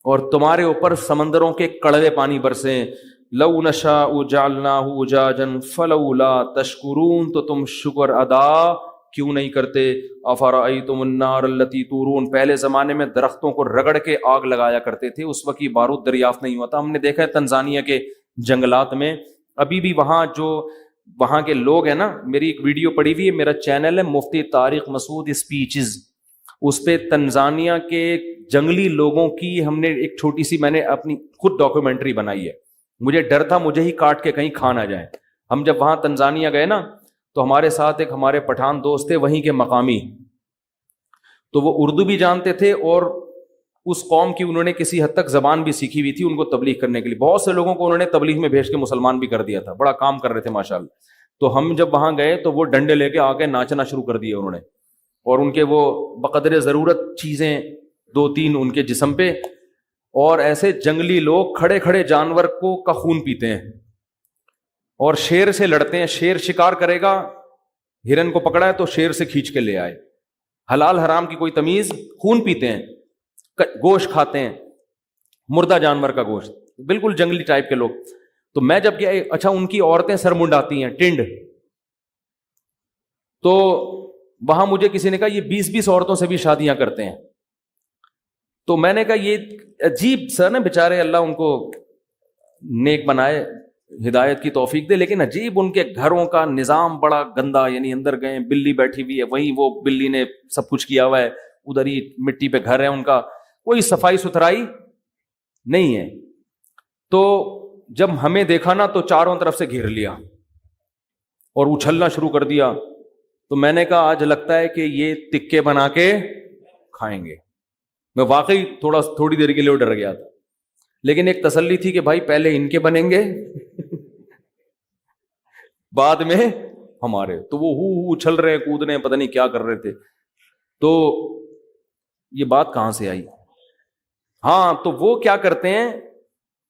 اور تمہارے اوپر سمندروں کے کڑوے پانی برسیں. لو نشاء جعلناہ اجاجا فلولا تشکرون, تو تم شکر ادا کیوں نہیں کرتے. افرأیتم النار التی تورون, پہلے زمانے میں درختوں کو رگڑ کے آگ لگایا کرتے تھے, اس وقت یہ بارود دریافت نہیں ہوا تھا. ہم نے دیکھا ہے تنزانیہ کے جنگلات میں ابھی بھی وہاں کے لوگ ہیں نا, میری ایک ویڈیو پڑی ہوئی ہے, میرا چینل ہے مفتی طارق مسعود اسپیچز, اس پہ تنزانیہ کے جنگلی لوگوں کی ہم نے ایک چھوٹی سی, میں نے اپنی خود ڈاکیومنٹری بنائی ہے. مجھے ڈر تھا مجھے ہی کاٹ کے کہیں کھا نہ جائیں. ہم جب وہاں تنزانیہ گئے نا تو ہمارے ساتھ ایک ہمارے پٹھان دوست تھے وہیں کے مقامی, تو وہ اردو بھی جانتے تھے اور اس قوم کی انہوں نے کسی حد تک زبان بھی سیکھی ہوئی تھی ان کو تبلیغ کرنے کے لیے. بہت سے لوگوں کو انہوں نے تبلیغ میں بھیج کے مسلمان بھی کر دیا تھا, بڑا کام کر رہے تھے ماشاءاللہ. تو ہم جب وہاں گئے تو وہ ڈنڈے لے کے آ کے ناچنا شروع کر دیا انہوں نے, اور ان کے وہ بقدر ضرورت چیزیں 2-3 ان کے جسم پہ، اور ایسے جنگلی لوگ کھڑے کھڑے جانور کا خون پیتے ہیں اور شیر سے لڑتے ہیں. شیر شکار کرے گا، ہرن کو پکڑا ہے تو شیر سے کھینچ کے لے آئے. حلال حرام کی کوئی تمیز، خون پیتے ہیں، گوشت کھاتے ہیں، مردہ جانور کا گوشت، بالکل جنگلی ٹائپ کے لوگ. تو میں جب گیا، اچھا ان کی عورتیں سر منڈاتی ہیں، ٹنڈ. تو وہاں مجھے کسی نے کہا یہ 20 عورتوں سے بھی شادیاں کرتے ہیں. تو میں نے کہا یہ عجیب سر نا، بیچارے اللہ ان کو نیک بنائے، ہدایت کی توفیق دے، لیکن عجیب ان کے گھروں کا نظام بڑا گندا. یعنی اندر گئے، بلی بیٹھی ہوئی ہے، وہیں وہ بلی نے سب کچھ کیا ہوا ہے، ادھر ہی مٹی پہ گھر ہے ان کا، کوئی صفائی ستھرائی نہیں ہے. تو جب ہمیں دیکھا نا تو چاروں طرف سے گھیر لیا اور اچھلنا شروع کر دیا. تو میں نے کہا آج لگتا ہے کہ یہ تکے بنا کے کھائیں گے. میں واقعی تھوڑی دیر کے لیے ڈر گیا تھا، لیکن ایک تسلی تھی کہ بھائی پہلے ان کے بنیں گے بعد میں ہمارے. تو وہ اچھل رہے، کود رہے، پتہ نہیں کیا کر رہے تھے. تو یہ بات کہاں سے آئی؟ ہاں، تو وہ کیا کرتے ہیں،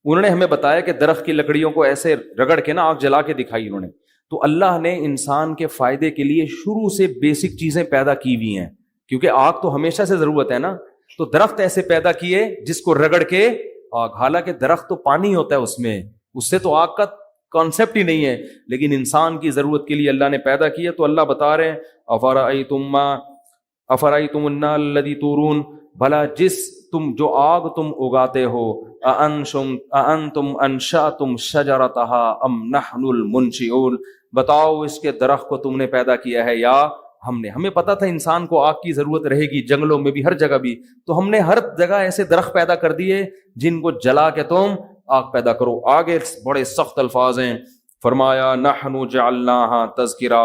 انہوں نے ہمیں بتایا کہ درخت کی لکڑیوں کو ایسے رگڑ کے نا آگ جلا کے دکھائی انہوں نے. تو اللہ نے انسان کے فائدے کے لیے شروع سے بیسک چیزیں پیدا کی ہوئی ہیں، کیونکہ آگ تو ہمیشہ سے ضرورت ہے نا. تو درخت ایسے پیدا کیے جس کو رگڑ کے آگ، حالانکہ درخت تو پانی ہوتا ہے اس میں، اس سے تو آگ کا کانسیپٹ ہی نہیں ہے، لیکن انسان کی ضرورت کے لیے اللہ نے پیدا کیا. تو اللہ بتا رہے ہیں افرأیتم النار الذی تورون، بھلا جس جو آگ تم اگاتے ہو، اانتم انشأتم شجرتها ام نحن المنشئون، بتاؤ اس کے درخت کو تم نے پیدا کیا ہے یا ہم نے. ہمیں پتا تھا انسان کو آگ کی ضرورت رہے گی، جنگلوں میں بھی، ہر جگہ بھی، تو ہم نے ہر جگہ ایسے درخت پیدا کر دیے جن کو جلا کے تم آگ پیدا کرو. آگے بڑے سخت الفاظ ہیں، فرمایا نحن جعلناها تذکرہ،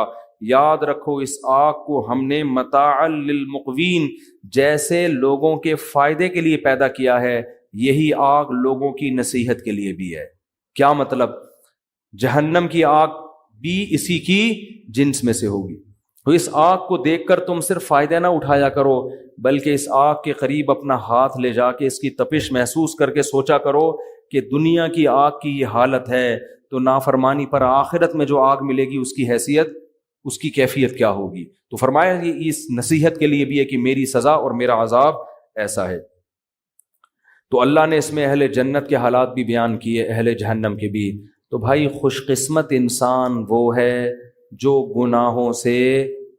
یاد رکھو اس آگ کو ہم نے متاعا للمقوین، جیسے لوگوں کے فائدے کے لیے پیدا کیا ہے، یہی آگ لوگوں کی نصیحت کے لیے بھی ہے. کیا مطلب؟ جہنم کی آگ بھی اسی کی جنس میں سے ہوگی. تو اس آگ کو دیکھ کر تم صرف فائدہ نہ اٹھایا کرو، بلکہ اس آگ کے قریب اپنا ہاتھ لے جا کے اس کی تپش محسوس کر کے سوچا کرو کہ دنیا کی آگ کی یہ حالت ہے، تو نافرمانی پر آخرت میں جو آگ ملے گی اس کی حیثیت، اس کی کیفیت کیا ہوگی. تو فرمایا یہ اس نصیحت کے لیے بھی ہے کہ میری سزا اور میرا عذاب ایسا ہے. تو اللہ نے اس میں اہل جنت کے حالات بھی بیان کیے، اہل جہنم کے بھی. تو بھائی خوش قسمت انسان وہ ہے جو گناہوں سے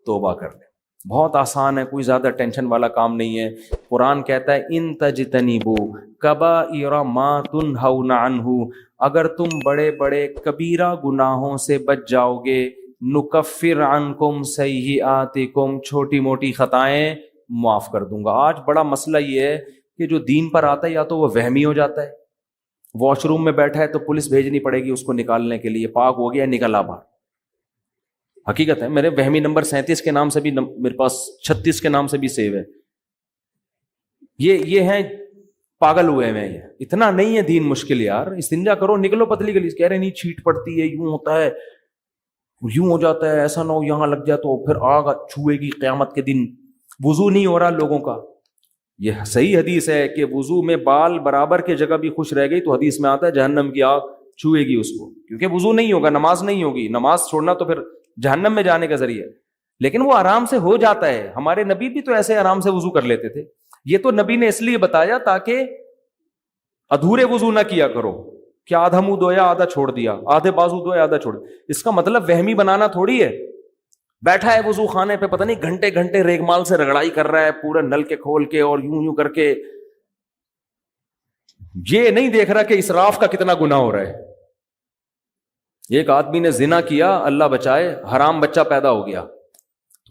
توبہ کر لے. بہت آسان ہے، کوئی زیادہ ٹینشن والا کام نہیں ہے. قرآن کہتا ہے ان تجتنبوا کبائر ما تنہون عنہ، اگر تم بڑے بڑے کبیرہ گناہوں سے بچ جاؤ گے، نکفر عنکم سیئاتکم، چھوٹی موٹی خطائیں معاف کر دوں گا. آج بڑا مسئلہ یہ ہے کہ جو دین پر آتا ہے یا تو وہ وہمی ہو جاتا ہے، واش روم میں بیٹھا ہے تو پولیس بھیجنی پڑے گی اس کو نکالنے کے لیے، پاک ہو گیا نکل آ باہر. حقیقت ہے، میرے وہمی نمبر 37 کے نام سے بھی میرے پاس 36 کے نام سے بھی سیو ہے. یہ ہیں پاگل ہوئے ہیں. یہ اتنا نہیں ہے دین مشکل یار، استنجا کرو نکلو پتلی گلی. کہہ رہے نہیں چھیٹ پڑتی ہے، یوں ہوتا ہے، یوں ہو جاتا ہے، ایسا نہ ہو یہاں لگ جائے تو پھر آگ چھوئے گی قیامت کے دن. وضو نہیں ہو رہا لوگوں کا. یہ صحیح حدیث ہے کہ وضو میں بال برابر کی جگہ بھی خوش رہ گئی تو حدیث میں آتا ہے جہنم کی آگ چھوئے گی اس کو، کیونکہ وضو نہیں ہوگا، نماز نہیں ہوگی. نماز چھوڑنا تو پھر جہنم میں جانے کا ذریعہ. لیکن وہ آرام سے ہو جاتا ہے. ہمارے نبی بھی تو ایسے آرام سے وضو کر لیتے تھے. یہ تو نبی نے اس لیے بتایا تاکہ ادھورے وضو نہ کیا کرو کہ آدھا منہ دھویا آدھا چھوڑ دیا، آدھے بازو دھویا آدھا چھوڑ دیا. اس کا مطلب وہمی بنانا تھوڑی ہے. بیٹھا ہے وضو خانے پہ، پتہ نہیں گھنٹے گھنٹے ریگمال سے رگڑائی کر رہا ہے پورے نل کے کھول کے اور یوں کر کے، یہ نہیں دیکھ رہا کہ اسراف کا کتنا گناہ ہو رہا ہے. ایک آدمی نے زنا کیا، اللہ بچائے، حرام بچہ پیدا ہو گیا.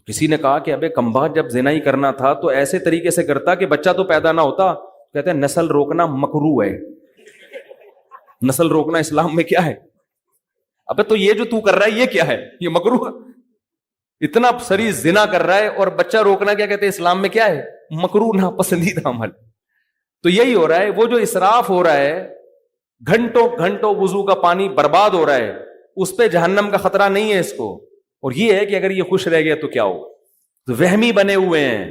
کسی نے کہا کہ ابے کمبا جب زنا ہی کرنا تھا تو ایسے طریقے سے کرتا کہ بچہ تو پیدا نہ ہوتا. کہتے ہیں نسل روکنا مکروہ ہے. نسل روکنا اسلام میں کیا ہے؟ ابے تو یہ جو تو کر رہا ہے یہ کیا ہے؟ یہ مکروہ. اتنا سری زنا کر رہا ہے اور بچہ روکنا کیا کہتے ہیں اسلام میں کیا ہے؟ مکروہ، ناپسندیدہ عمل. تو یہی ہو رہا ہے، وہ جو اسراف ہو رہا ہے، گھنٹوں گھنٹوں وضو کا پانی برباد ہو رہا ہے، اس پہ جہنم کا خطرہ نہیں ہے اس کو. اور یہ ہے کہ اگر یہ خوش رہ گیا تو کیا ہوگا. تو وہمی بنے ہوئے ہیں،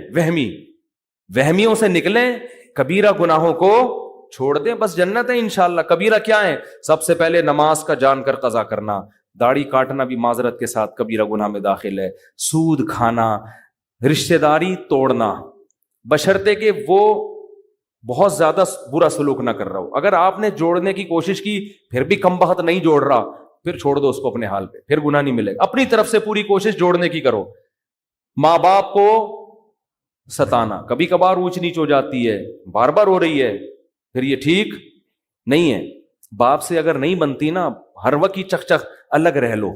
وہمیوں سے نکلیں، کبیرہ گناہوں کو چھوڑ دیں، بس جنت ہے انشاءاللہ۔ کبیرہ کیا ہے؟ سب سے پہلے نماز کا جان کر قضا کرنا، داڑھی کاٹنا بھی معذرت کے ساتھ کبیرہ گناہ میں داخل ہے، سود کھانا، رشتہ داری توڑنا، بشرطے کہ وہ بہت زیادہ برا سلوک نہ کر رہا ہو۔ اگر آپ نے جوڑنے کی کوشش کی پھر بھی کم بخت نہیں جوڑ رہا، پھر چھوڑ دو اس کو اپنے حال پہ، پھر گناہ نہیں ملے گا۔ اپنی طرف سے پوری کوشش جوڑنے کی کرو۔ ماں باپ کو ستانا، کبھی کبھار اونچ نیچ ہو جاتی ہے، بار بار ہو رہی ہے، پھر یہ ٹھیک نہیں ہے۔ باپ سے اگر نہیں بنتی نا، ہر وقت کی چک چک الگ رہ لو۔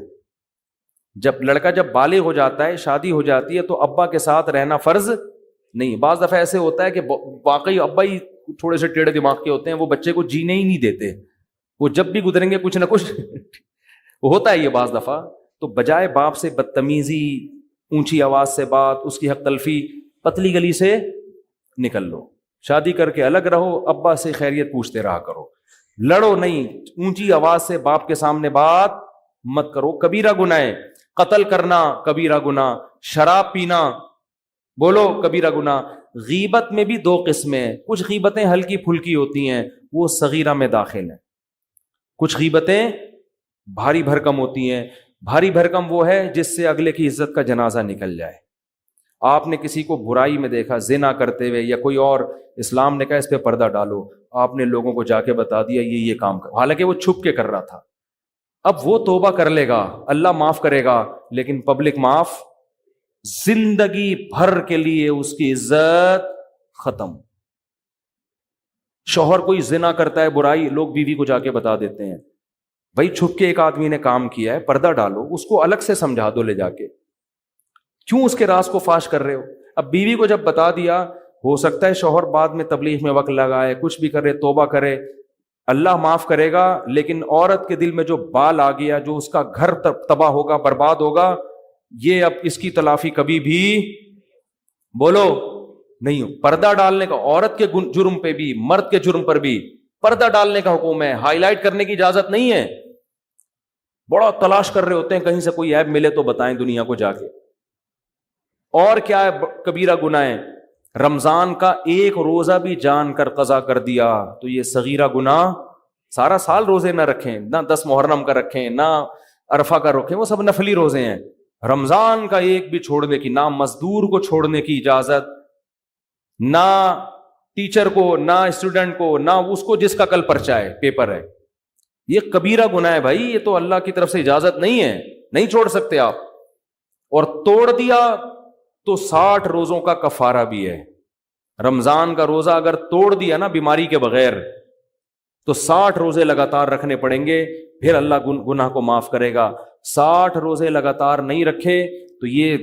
جب لڑکا جب بالغ ہو جاتا ہے، شادی ہو جاتی ہے، تو ابا کے ساتھ رہنا فرض نہیں۔ بعض دفعہ ایسے ہوتا ہے کہ واقعی ابا ہی تھوڑے سے ٹیڑھے دماغ کے ہوتے ہیں، وہ بچے کو جینے ہی نہیں دیتے، وہ جب بھی گزریں گے کچھ نہ کچھ ہوتا ہے یہ بعض دفعہ۔ تو بجائے باپ سے بدتمیزی، اونچی آواز سے بات، اس کی حق تلفی، پتلی گلی سے نکل لو، شادی کر کے الگ رہو، ابا سے خیریت پوچھتے رہا کرو، لڑو نہیں، اونچی آواز سے باپ کے سامنے بات مت کرو۔ کبیرہ گناہ ہے۔ قتل کرنا کبیرہ گناہ، شراب پینا بولو کبیرہ گناہ۔ غیبت میں بھی دو قسمیں، کچھ غیبتیں ہلکی پھلکی ہوتی ہیں، وہ صغیرہ میں داخل ہیں، کچھ غیبتیں بھاری بھرکم ہوتی ہیں۔ بھاری بھرکم وہ ہے جس سے اگلے کی عزت کا جنازہ نکل جائے۔ آپ نے کسی کو برائی میں دیکھا، زنا کرتے ہوئے یا کوئی اور، اسلام نے کہا اس پہ پردہ ڈالو، آپ نے لوگوں کو جا کے بتا دیا یہ کام کر، حالانکہ وہ چھپ کے کر رہا تھا۔ اب وہ توبہ کر لے گا، اللہ معاف کرے گا، لیکن پبلک معاف، زندگی بھر کے لیے اس کی عزت ختم۔ شوہر کوئی زنا کرتا ہے، برائی، لوگ بیوی کو جا کے بتا دیتے ہیں، بھائی چھپ کے ایک آدمی نے کام کیا ہے، پردہ ڈالو، اس کو الگ سے سمجھا دو لے جا کے، کیوں اس کے راز کو فاش کر رہے ہو؟ اب بیوی کو جب بتا دیا، ہو سکتا ہے شوہر بعد میں تبلیغ میں وقت لگائے، کچھ بھی کرے، توبہ کرے، اللہ معاف کرے گا، لیکن عورت کے دل میں جو بال آ گیا، جو اس کا گھر تباہ ہوگا، برباد ہوگا، یہ اب اس کی تلافی کبھی بھی بولو نہیں ہو۔ پردہ ڈالنے کا، عورت کے جرم پہ بھی، مرد کے جرم پر بھی پردہ ڈالنے کا حکم ہے، ہائی لائٹ کرنے کی اجازت نہیں ہے۔ بڑا تلاش کر رہے ہوتے ہیں کہیں سے کوئی عیب ملے تو بتائیں دنیا کو جا کے۔ اور کیا ہے کبیرہ گناہ ہے؟ رمضان کا ایک روزہ بھی جان کر قضا کر دیا تو یہ صغیرہ گناہ۔ سارا سال روزے نہ رکھیں، نہ 10 محرم کا رکھیں، نہ عرفہ کا رکھیں، وہ سب نفلی روزے ہیں۔ رمضان کا ایک بھی چھوڑنے کی، نہ مزدور کو چھوڑنے کی اجازت، نہ ٹیچر کو، نہ اسٹوڈنٹ کو، نہ اس کو جس کا کل پرچہ ہے، پیپر ہے۔ یہ کبیرہ گناہ ہے بھائی، یہ تو اللہ کی طرف سے اجازت نہیں ہے، نہیں چھوڑ سکتے آپ۔ اور توڑ دیا تو 60 روزوں کا کفارہ بھی ہے۔ رمضان کا روزہ اگر توڑ دیا نا بیماری کے بغیر تو 60 روزے لگاتار رکھنے پڑیں گے، پھر اللہ گناہ کو معاف کرے گا۔ 60 روزے لگاتار نہیں رکھے تو یہ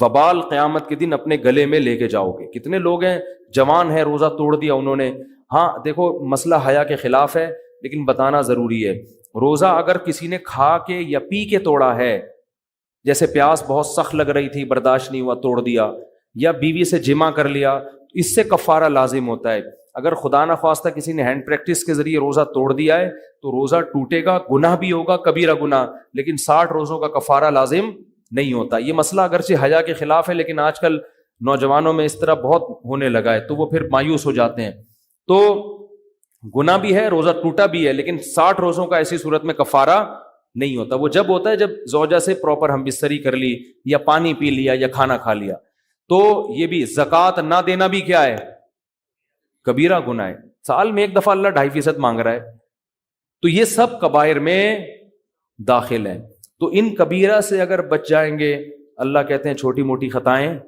وبال قیامت کے دن اپنے گلے میں لے کے جاؤ گے۔ کتنے لوگ ہیں جوان ہیں، روزہ توڑ دیا انہوں نے۔ ہاں دیکھو مسئلہ حیا کے خلاف ہے، لیکن بتانا ضروری ہے۔ روزہ اگر کسی نے کھا کے یا پی کے توڑا ہے، جیسے پیاس بہت سخت لگ رہی تھی، برداشت نہیں ہوا، توڑ دیا، یا بیوی سے جمع کر لیا، اس سے کفارہ لازم ہوتا ہے۔ اگر خدا نخواستہ کسی نے ہینڈ پریکٹس کے ذریعے روزہ توڑ دیا ہے تو روزہ ٹوٹے گا، گناہ بھی ہوگا، کبیرہ گناہ، لیکن 60 روزوں کا کفارہ لازم نہیں ہوتا۔ یہ مسئلہ اگرچہ حیا کے خلاف ہے، لیکن آج کل نوجوانوں میں اس طرح بہت ہونے لگا ہے، تو وہ پھر مایوس ہو جاتے ہیں۔ تو گناہ بھی ہے، روزہ ٹوٹا بھی ہے، لیکن 60 روزوں کا ایسی صورت میں کفارہ نہیں ہوتا۔ وہ جب ہوتا ہے جب زوجہ سے پراپر ہم بستری کر لی، یا پانی پی لیا، یا کھانا کھا لیا۔ تو یہ بھی زکوٰۃ نہ دینا بھی کیا ہے؟ کبیرہ گناہ ہے۔ سال میں ایک دفعہ اللہ 2.5% مانگ رہا ہے، تو یہ سب کبائر میں داخل ہیں۔ تو ان کبیرہ سے اگر بچ جائیں گے، اللہ کہتے ہیں چھوٹی موٹی خطائیں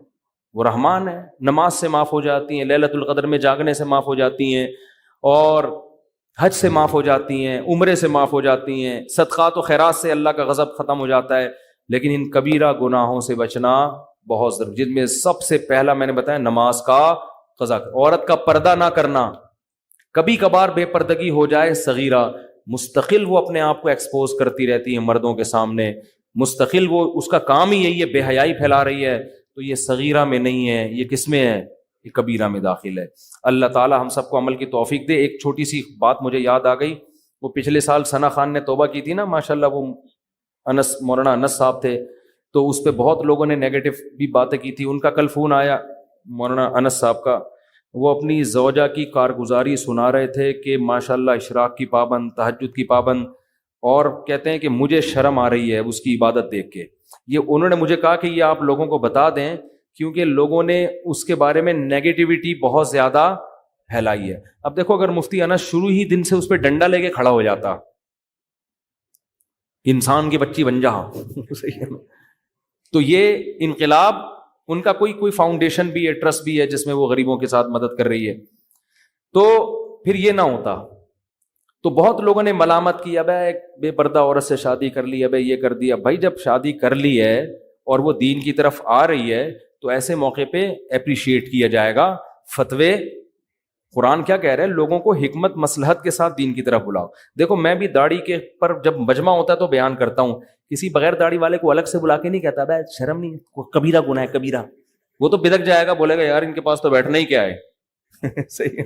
وہ رحمان ہے، نماز سے معاف ہو جاتی ہیں، لیلۃ القدر میں جاگنے سے معاف ہو جاتی ہیں، اور حج سے معاف ہو جاتی ہیں، عمرے سے معاف ہو جاتی ہیں، صدقات و خیرات سے اللہ کا غضب ختم ہو جاتا ہے۔ لیکن ان کبیرہ گناہوں سے بچنا بہت ضروری، جن میں سب سے پہلا میں نے بتایا نماز کا قضا، عورت کا پردہ نہ کرنا۔ کبھی کبھار بے پردگی ہو جائے صغیرہ، مستقل وہ اپنے آپ کو ایکسپوز کرتی رہتی ہے مردوں کے سامنے، مستقل وہ اس کا کام ہی یہی ہے، بے حیائی پھیلا رہی ہے، تو یہ صغیرہ میں نہیں ہے، یہ کس میں ہے؟ یہ کبیرہ میں داخل ہے۔ اللہ تعالی ہم سب کو عمل کی توفیق دے۔ ایک چھوٹی سی بات مجھے یاد آ گئی، وہ پچھلے سال ثنا خان نے توبہ کی تھی نا، ماشاءاللہ وہ مولانا انس صاحب تھے، تو اس پہ بہت لوگوں نے نیگیٹو بھی باتیں کی تھی. ان کا کل فون آیا مولانا انس صاحب کا, وہ اپنی زوجہ کی کارگزاری سنا رہے تھے کہ ماشاءاللہ اشراق کی پابند, تہجد کی پابند, اور کہتے ہیں کہ مجھے شرم آ رہی ہے اس کی عبادت دیکھ کے. یہ انہوں نے مجھے کہا کہ یہ آپ لوگوں کو بتا دیں کیونکہ لوگوں نے اس کے بارے میں نیگیٹیوٹی بہت زیادہ پھیلائی ہے. اب دیکھو اگر مفتی انس شروع ہی دن سے اس پہ ڈنڈا لے کے کھڑا ہو جاتا, انسان کی بچی بن جا, تو یہ انقلاب ان کا کوئی فاؤنڈیشن بھی ہے, ٹرسٹ بھی ہے جس میں وہ غریبوں کے ساتھ مدد کر رہی ہے, تو پھر یہ نہ ہوتا. تو بہت لوگوں نے ملامت کی, اب ایک بے پردہ عورت سے شادی کر لی, اب یہ کر دیا. بھائی جب شادی کر لی ہے اور وہ دین کی طرف آ رہی ہے تو ایسے موقع پہ اپریشیٹ کیا جائے گا. فتوے قرآن کیا کہہ رہے ہیں, لوگوں کو حکمت مصلحت کے ساتھ دین کی طرف بلاؤ. دیکھو میں بھی داڑھی کے پر جب مجمع ہوتا ہے تو بیان کرتا ہوں, کسی بغیر داڑھی والے کو الگ سے بلا کے نہیں کہتا بھائی شرم نہیں, کبیرہ گناہ ہے کبیرہ. وہ تو بدک جائے گا, بولے گا یار ان کے پاس تو بیٹھنا ہی کیا ہے. صحیح ہے.